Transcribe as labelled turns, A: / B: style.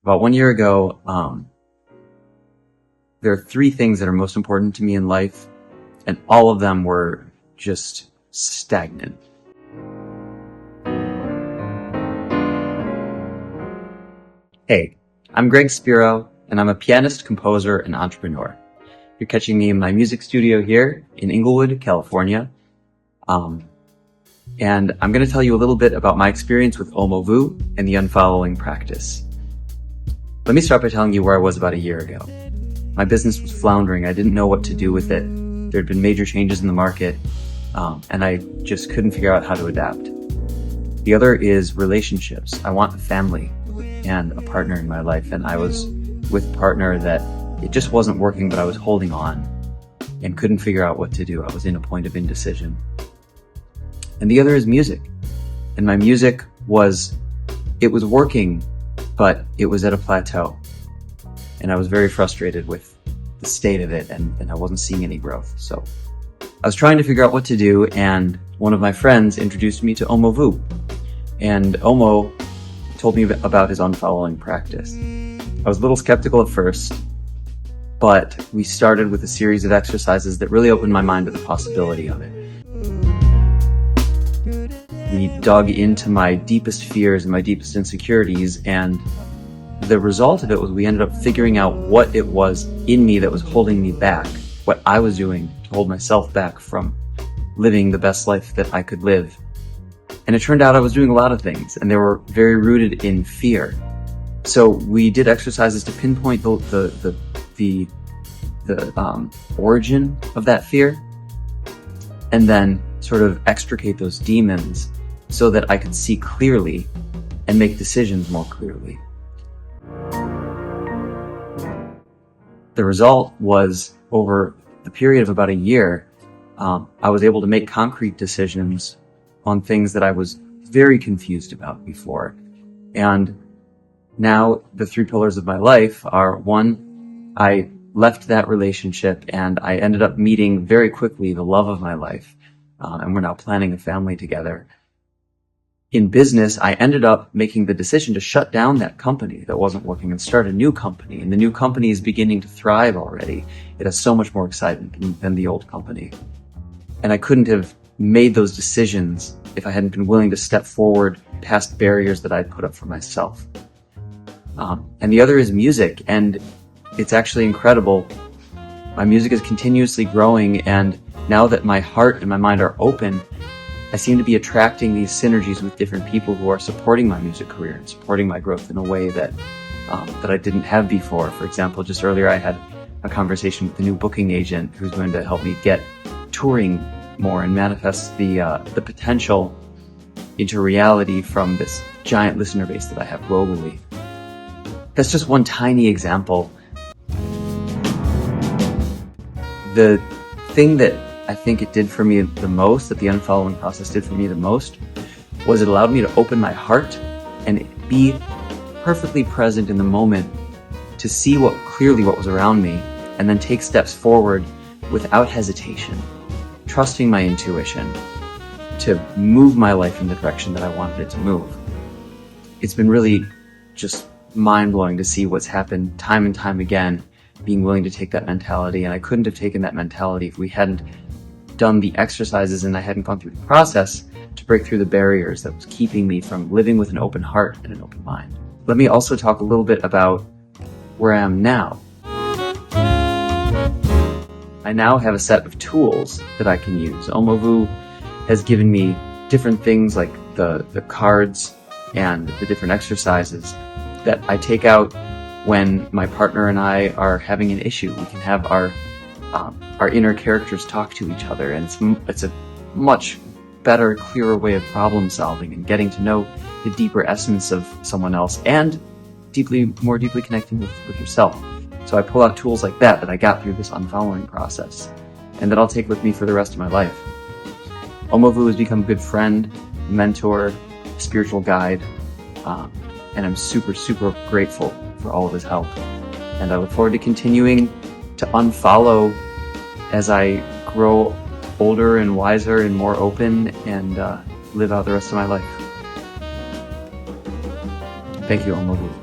A: About 1 year ago, there are three things that are most important to me in life, and all of them were just stagnant. Hey, I'm Greg Spero, and I'm a pianist, composer, and entrepreneur. You're catching me in my music studio here in Inglewood, California. And I'm going to tell you a little bit about my experience with Omovu and the Unfollowing Practice. Let me start by telling you where I was about 1 year ago. My business was floundering. I didn't know what to do with it. There had been major changes in the market, and I just couldn't figure out how to adapt. The other is relationships. I want a family and a partner in my life, and I was with a partner that it just wasn't working, but I was holding on and couldn't figure out what to do. I was in a point of indecision. And the other is music. And my music was working, but it was at a plateau. And I was very frustrated with the state of it, and I wasn't seeing any growth. So I was trying to figure out what to do, and one of my friends introduced me to Omovu. And Omo told me about his unfollowing practice. I was a little skeptical at first, but we started with a series of exercises that really opened my mind to the possibility of it. We dug into my deepest fears and my deepest insecurities, and the result of it was we ended up figuring out what it was in me that was holding me back, what I was doing to hold myself back from living the best life that I could live. And it turned out I was doing a lot of things, and they were very rooted in fear. So we did exercises to pinpoint the origin of that fear, and then sort of extricate those demons so that I could see clearly and make decisions more clearly. The result was, over the period of about 1 year, I was able to make concrete decisions on things that I was very confused about before. And now the three pillars of my life are: one, I left that relationship and I ended up meeting very quickly the love of my life. And we're now planning a family together. In business, I ended up making the decision to shut down that company that wasn't working and start a new company. And the new company is beginning to thrive already. It has so much more excitement than the old company. And I couldn't have made those decisions if I hadn't been willing to step forward past barriers that I'd put up for myself. And the other is music. And it's actually incredible. My music is continuously growing, and now that my heart and my mind are open, I seem to be attracting these synergies with different people who are supporting my music career and supporting my growth in a way that I didn't have before. For example, just earlier I had a conversation with the new booking agent who's going to help me get touring more and manifest the potential into reality from this giant listener base that I have globally. That's just one tiny example. The thing that I think it did for me the most, that the Unfollowing Process did for me the most, was it allowed me to open my heart and be perfectly present in the moment to see clearly what was around me, and then take steps forward without hesitation, trusting my intuition to move my life in the direction that I wanted it to move. It's been really just mind-blowing to see what's happened time and time again, being willing to take that mentality. And I couldn't have taken that mentality if we hadn't done the exercises and I hadn't gone through the process to break through the barriers that was keeping me from living with an open heart and an open mind. Let me also talk a little bit about where I am now. I now have a set of tools that I can use. Omovu has given me different things like the cards and the different exercises that I take out when my partner and I are having an issue. We can have our inner characters talk to each other, and it's a much better, clearer way of problem solving and getting to know the deeper essence of someone else, and more deeply connecting with yourself. So I pull out tools like that I got through this unfollowing process, and that I'll take with me for the rest of my life. Omovu has become a good friend, mentor, spiritual guide, and I'm super, super grateful for all of his help. And I look forward to continuing to unfollow as I grow older and wiser and more open and live out the rest of my life. Thank you, Omovu.